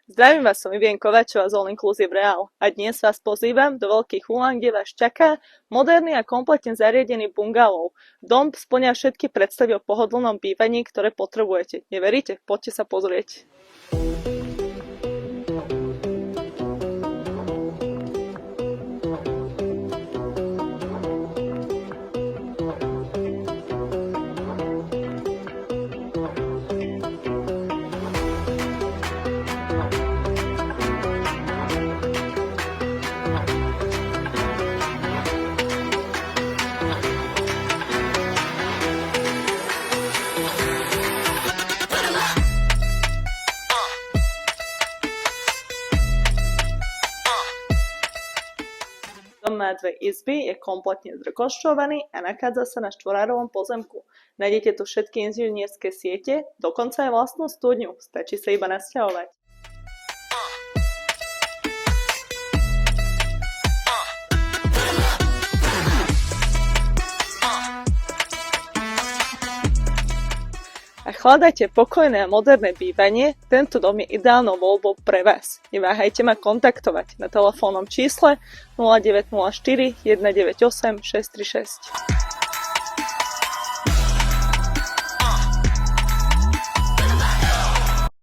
Zdravím vás, som Ivien Kovačová z All Inclusive Real a dnes vás pozývam do Veľkých Úlan, kde vás čaká moderný a kompletne zariadený bungalov. Dom spĺňa všetky predstavy o pohodlnom bývaní, ktoré potrebujete. Neveríte? Poďte sa pozrieť. Dom má dve izby, je kompletne zrekonštruovaný a nachádza sa na štvorárovom pozemku. Nájdete tu všetky inžinierské siete, dokonca aj vlastnú studňu, stačí sa iba nasťahovať. Ak hľadáte pokojné a moderné bývanie, tento dom je ideálnou voľbou pre vás. Neváhajte ma kontaktovať na telefónnom čísle 0904 198 636.